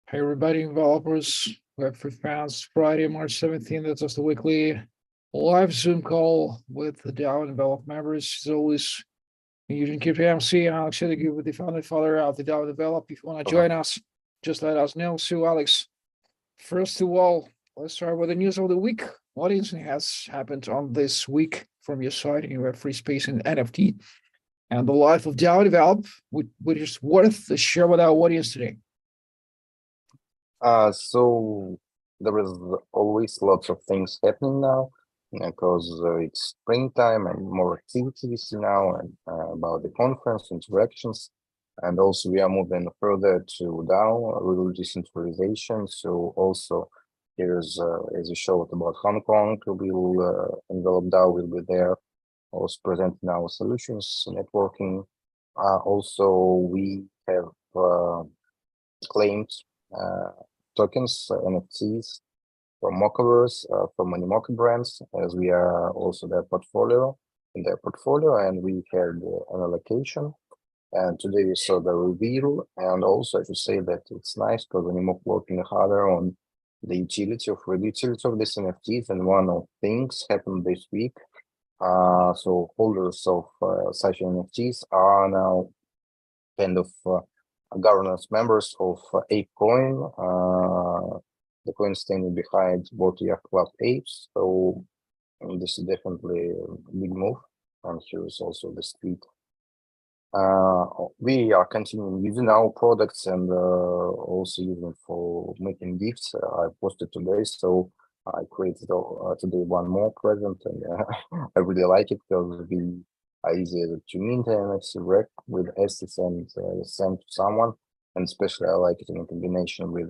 Hey everybody, developers, Web3 fans, Friday, March 17th, that's just a weekly live Zoom call with the DAO Envelop members. As always, Eugene KPMC and Alex Shedogubov with the founding father of the DAO Envelop. If you want to join us, just let us know. So Alex, first of all, let's start with the news of the week. What has happened on this week from your side in Web3 space and NFT and the life of DAO Envelop, which is worth to share with our audience today? So there is always lots of things happening now because it's springtime and more activities now and about the conference interactions. And also we are moving further to DAO, real decentralization. So also here's, as you showed about Hong Kong, will Envelop DAO will be there, also presenting our solutions, networking. Also we have claimed tokens, NFTs from Mockverse, from many Mock brands, as we are also their portfolio, and we had an allocation. And today we saw the reveal, and also I should say that it's nice because when you working harder on the utility of these NFTs, and one of things happened this week. So holders of such NFTs are now kind of governance members of ApeCoin, the coin standing behind both Yacht Club apes. So this is definitely a big move. And here is also the tweet. We are continuing using our products and also using for making gifts. I posted today, so I created today one more present, and I really like it because we are easy to mint and rec with assets and send to someone. And especially I like it in combination with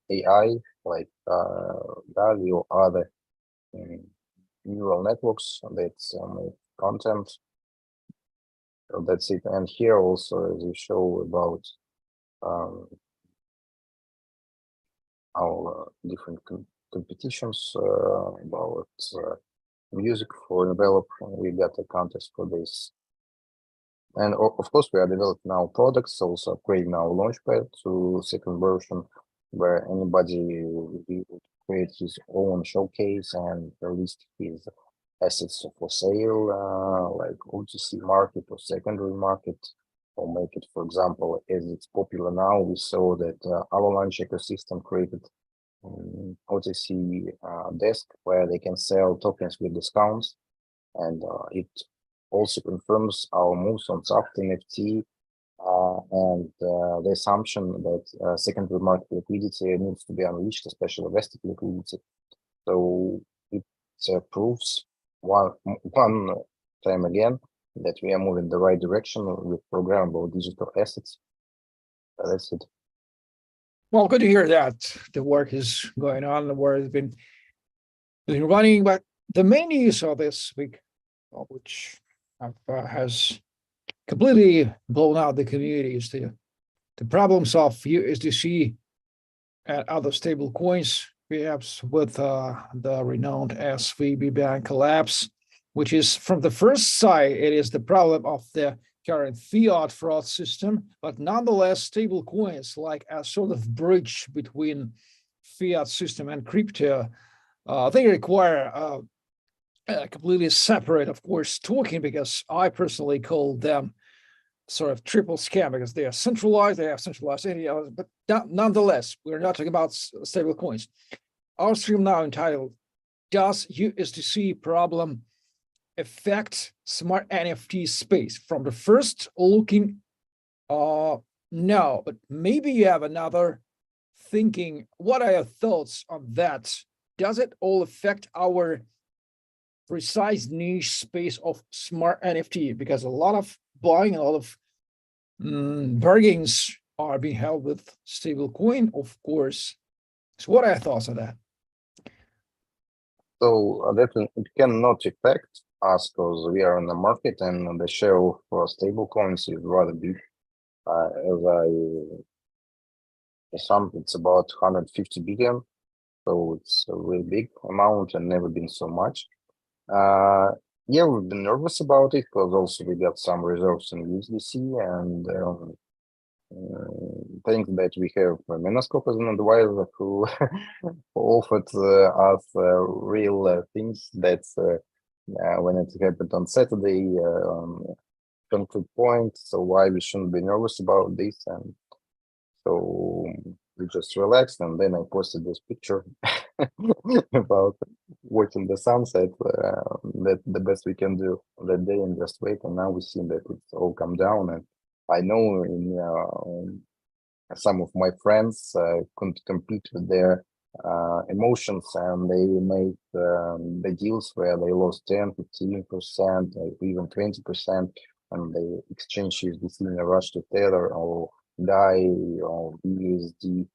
AI, like DALL-E or other neural networks that make content. So that's it. And here also, as we show about our different competitions, about music for Envelop, we got a contest for this. And of course, we are developing our products, also upgrading our launchpad to second version, where anybody will create his own showcase and release his assets for sale, like OTC market or secondary market, or make it, for example, as it's popular now, we saw that Avalanche ecosystem created OTC desk where they can sell tokens with discounts, and it also confirms our moves on soft NFT and the assumption that secondary market liquidity needs to be unleashed, especially vested liquidity. So it proves one time again that we are moving the right direction with programmable digital assets. That's it. Well, good to hear that the work is going on, the work has been running. But the main news of this week, which has completely blown out the community, is the problems of USDC and other stable coins, perhaps with the renowned SVB bank collapse, which is, from the first side, it is the problem of the current fiat fraud system, but nonetheless, stable coins, like a sort of bridge between fiat system and crypto, they require a completely separate, of course, token, because I personally call them sort of triple scam, because they are centralized, they have centralized entities, but nonetheless, we're not talking about stable coins. Our stream now entitled, Does USDC Problem Affect Smart NFT Space? From the first looking, no, but maybe you have another thinking. What are your thoughts on that? Does it all affect our precise niche space of smart NFT? Because a lot of buying, a lot of bargains are being held with stable coin, of course. So what are your thoughts on that? So that it cannot affect us because we are in the market and the share of stable coins is rather big. As I assumed, it's about 150 billion. So it's a really big amount and never been so much. Yeah, we've been nervous about it because also we got some reserves in USDC, and things that we have Menoscope as an advisor who offered us real things that when it happened on Saturday, concrete point. So why we shouldn't be nervous about this, and so we just relaxed, and then I posted this picture about watching the sunset. That the best we can do that day, and just wait. And now we see that it's all come down, and I know in some of my friends couldn't compete with their emotions, and they made the deals where they lost 10, 15%, or even 20%, and they exchange USDC in a rush to Tether or DAI or USD.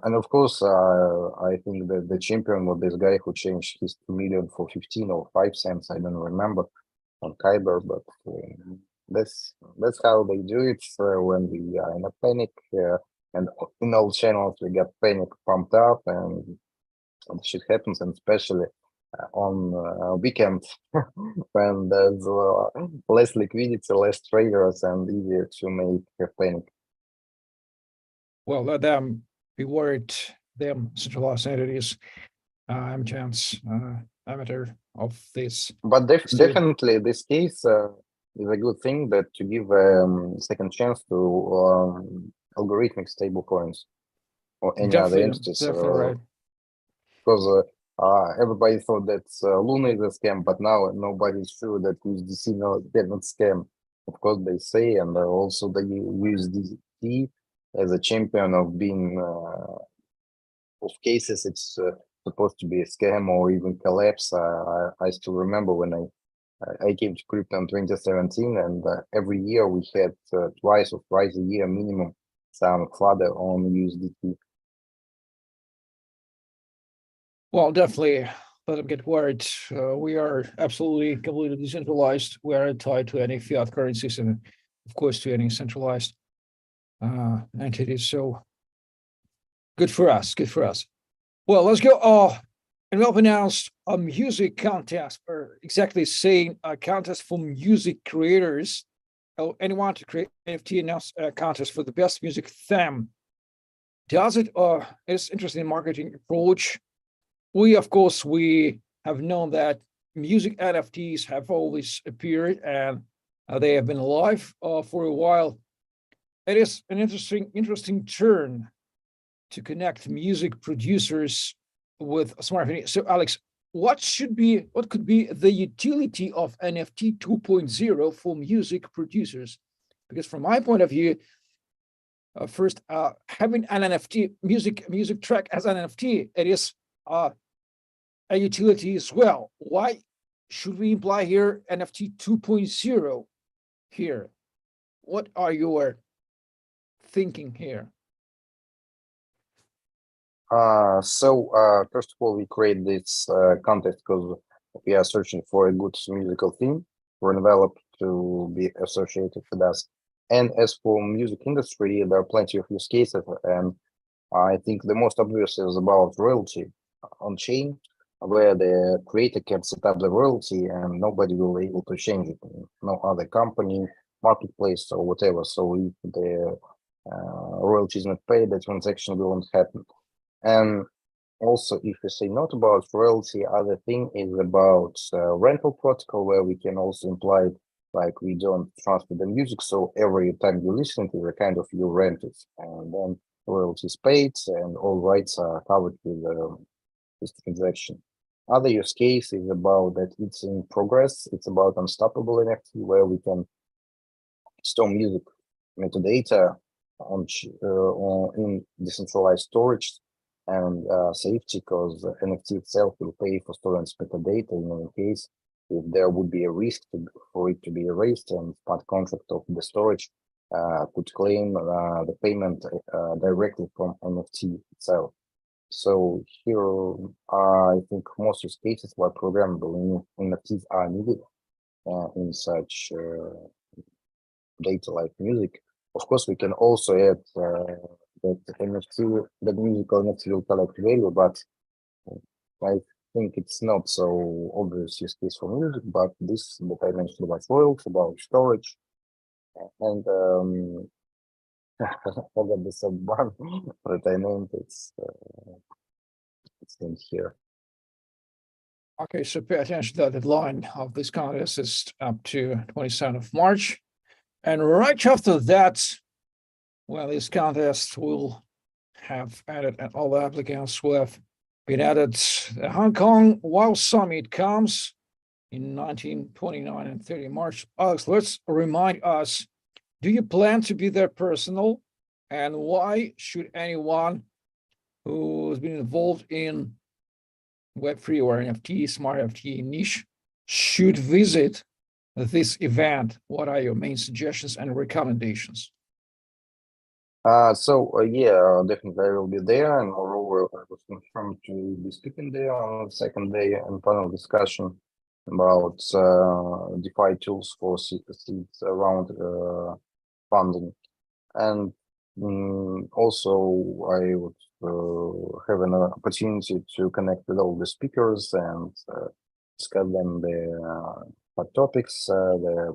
And of course, I think that the champion was this guy who changed his 2 million for 15 or 5 cents. I don't remember on Kyber, but that's how they do it when we are in a panic. And in all channels, we get panic pumped up, and shit happens, and especially on weekend when there's less liquidity, less traders, and easier to make a panic. Well, let them be worried, them centralized entities, chance amateur of this. But definitely this case is a good thing, that to give second chance to algorithmic stable coins or any other entities. Definitely right. Because everybody thought that Luna is a scam, but now nobody's sure that USDC cannot scam. Of course, they say, and also the USDC as a champion of being of cases, it's supposed to be a scam or even collapse. I still remember when I came to crypto in 2017, and every year we had twice or thrice a year minimum some flutter on USDT. Well, definitely let them get worried. We are absolutely completely decentralized. We are tied to any fiat currencies and, of course, to any centralized entities. So good for us. Good for us. Well, let's go. Envelop announced a music contest, or exactly saying a contest for music creators. Anyone to create NFT announced a contest for the best music theme. Does it? It's interesting marketing approach. We have known that music NFTs have always appeared, and they have been alive for a while. It is an interesting turn to connect music producers with smart NFTs. So, Alex, what could be the utility of NFT 2.0 for music producers? Because from my point of view, first, having an NFT music track as an NFT, it is a utility as well. Why should we imply here NFT 2.0 here? What are your thinking here? First of all, we create this contest because we are searching for a good musical theme for Envelop to be associated with us. And as for music industry, there are plenty of use cases, and I think the most obvious is about royalty on chain, where the creator can set up the royalty and nobody will be able to change it. No other company, marketplace, or whatever. So if the royalty is not paid, the transaction won't happen. And also, if you say not about royalty, other thing is about rental protocol, where we can also imply like we don't transfer the music, so every time you listen to the kind of you rent it, and then royalty is paid and all rights are covered with this transaction. Other use case is about that it's in progress. It's about unstoppable NFT, where we can store music metadata in decentralized storage and safety, because NFT itself will pay for storage metadata in any case if there would be a risk for it to be erased, and smart contract of the storage could claim the payment directly from NFT itself. So here, I think most use cases where programmable NFTs are needed in such data like music. Of course, we can also add that the musical NFT will collect value, but I think it's not so obvious use case for music. But this that I mentioned about royalty, about storage, and forgot the sub one that I named. It's in here. Okay, so pay attention to the deadline of this contest is up to 27th of March. And right after that, well, this contest will have added, and all the applicants will have been added. The Hong Kong WOW Summit comes in 1929 and 30 March. Alex, let's remind us, do you plan to be there personal? And why should anyone who's been involved in Web3 or NFT, Smart NFT niche should visit this event? What are your main suggestions and recommendations? Yeah, definitely I will be there, and moreover, I was confirmed to be speaking there on the second day and panel discussion about DeFi tools for seeds around funding, and also I would have an opportunity to connect with all the speakers and discuss them the hot topics, the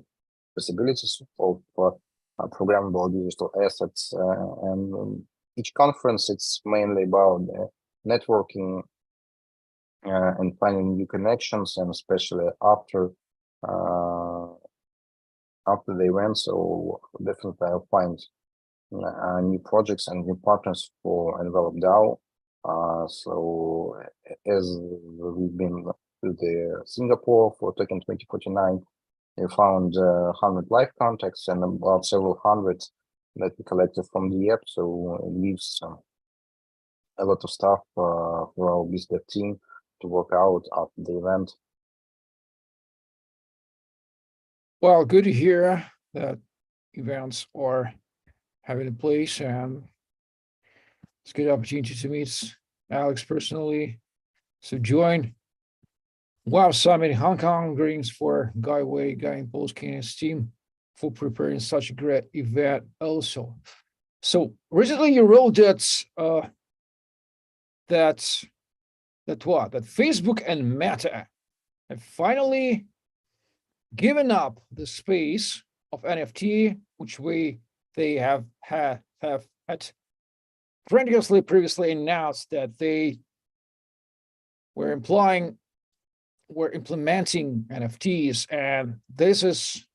possibilities of programmable digital assets, and each conference it's mainly about networking and finding new connections, and especially after the event. So definitely I'll find new projects and new partners for Envelop DAO. So as we've been to the Singapore for Token 2049, we found 100 live contacts and about several hundred that we collected from the app. So it leaves a lot of stuff for our business team to work out after the event. Well, good to hear that events are having a place, and it's a good opportunity to meet Alex personally. So join WOW Summit in Hong Kong. Greetings for Guy Wei, Guy and Polsky and his team for preparing such a great event also. So recently you wrote that Facebook and Meta have finally given up the space of NFT, which they have had grandiosely previously announced that they were implementing NFTs, and this is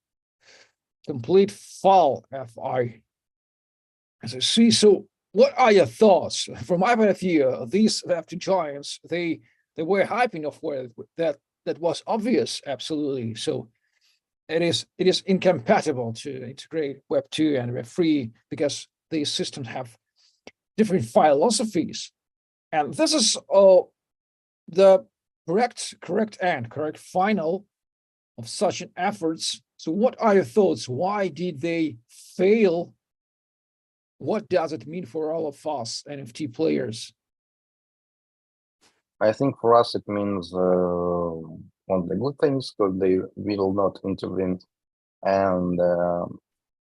complete fall FI as I see. So what are your thoughts? From my point of view, these NFT giants, they were hyping off where that was obvious, absolutely. So it is incompatible to integrate Web2 and Web3 because these systems have different philosophies. And this is the correct final of such an efforts. So what are your thoughts? Why did they fail? What does it mean for all of us NFT players? I think for us it means one of the good things, because they will not intervene, and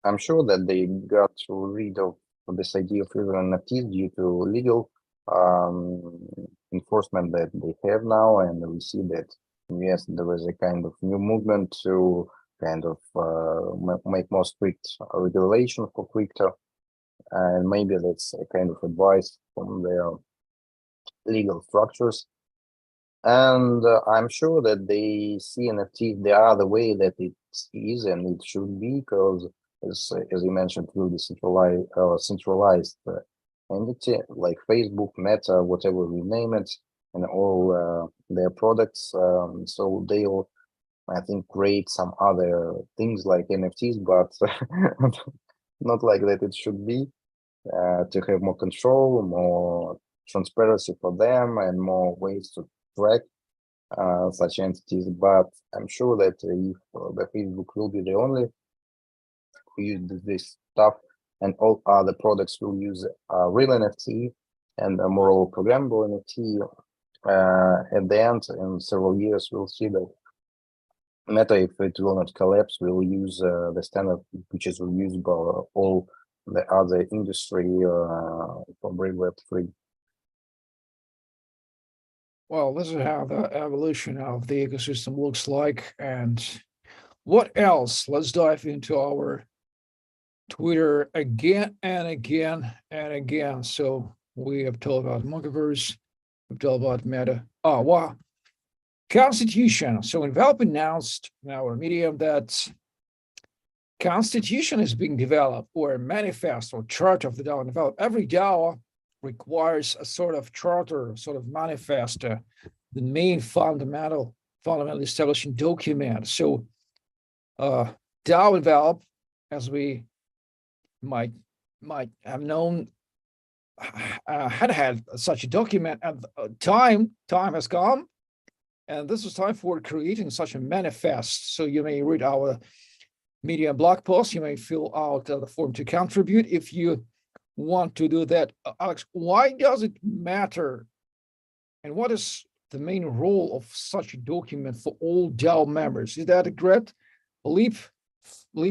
I'm sure that they got rid of this idea of using NFTs due to legal enforcement that they have now, and we see that yes, there is a kind of new movement to kind of make more strict regulation for crypto, and maybe that's a kind of advice from their legal structures. And I'm sure that they see NFTs the other way that it is and it should be, because as you mentioned, through the centralized entity like Facebook, Meta, whatever we name it, and all their products. So they'll, I think, create some other things like NFTs, but not like that it should be, to have more control, more transparency for them, and more ways to track such entities. But I'm sure that if the Facebook will be the only who use this stuff, and all other products will use real NFT and a more programmable NFT, at the end, in several years, we'll see that Meta, if it will not collapse, will use the standard which is used by all the other industry from Web3. Well, this is how the evolution of the ecosystem looks like. And what else? Let's dive into our Twitter again and again and again. So we have told about Monkeyverse, we've told about Meta. Oh, wow. Constitution. So Envelop announced in our medium that Constitution is being developed, or a manifest or charter of the DAO Envelop. Every DAO requires a sort of charter, sort of manifest, the main fundamental establishing document. So DAO Envelop, as we might have known, had such a document, and time has come, and this is time for creating such a manifest. So you may read our media blog post, you may fill out the form to contribute if you want to do that. Alex, why does it matter, and what is the main role of such a document for all DAO members? Is that a great leap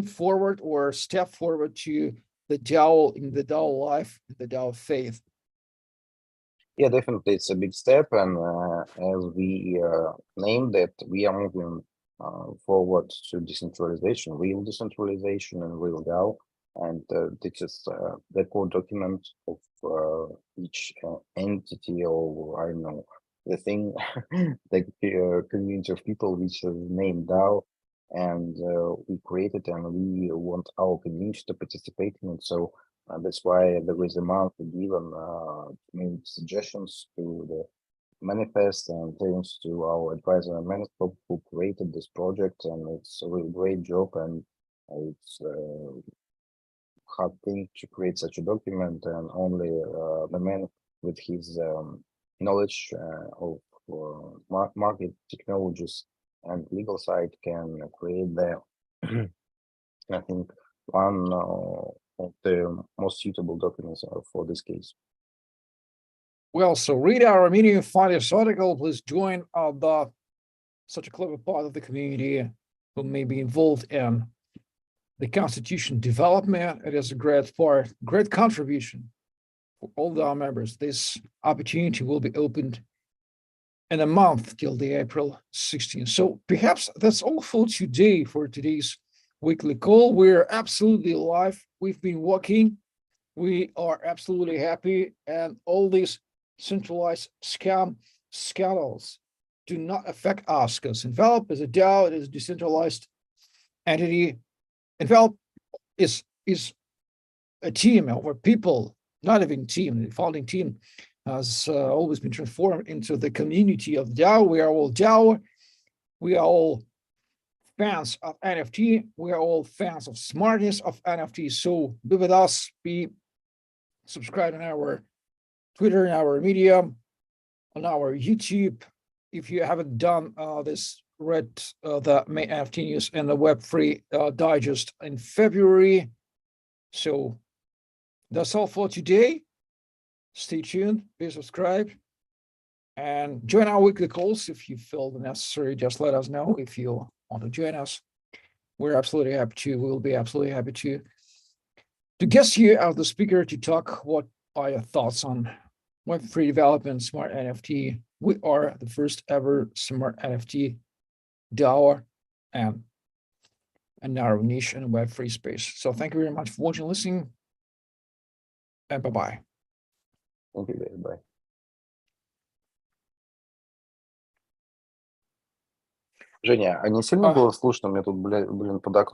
forward or step forward to the DAO, in the DAO life, the DAO faith? Yeah, definitely, it's a big step, and as we named it, we are moving forward to decentralization, real decentralization, and real DAO. And this is the core document of each entity, or I don't know, the thing, the community of people which is named DAO, and we created, and we want our community to participate in it. So that's why there is a month given main suggestions to the manifest, and thanks to our advisor and management who created this project, and it's a really great job, and it's hard thing to create such a document, and only the man with his knowledge of market technologies and legal side can create the I think one of the most suitable documents for this case. Well, so read our medium, find this article, please join such a clever part of the community who may be involved in the Constitution development. It is a great part, great contribution for all our members. This opportunity will be opened in a month till the April 16th. So perhaps that's all for today, for today's weekly call. We're absolutely live. We've been working. We are absolutely happy. And all these centralized scam scandals do not affect us, because Envelop is a DAO, it is a decentralized entity. Envelop is a team of people, not even team. The founding team has always been transformed into the community of DAO. We are all DAO. We are all fans of NFT. We are all fans of smartness of NFT. So be with us. Be subscribed on our Twitter, and our Medium, on our YouTube. If you haven't done this, read the main NFT news and the Web3 digest in February. So that's all for today. Stay tuned, be subscribed, and join our weekly calls if you feel the necessary. Just let us know if you want to join us. We're absolutely happy to. We'll be absolutely happy to guest you as the speaker to talk. What are your thoughts on Web3 development, Smart NFT? We are the first ever Smart NFT DAO and a narrow niche in the Web3 space. So thank you very much for watching, listening, and bye-bye. Thank you, David. Bye. Женя, а не сильно было слышно? Мне тут, блин, под окном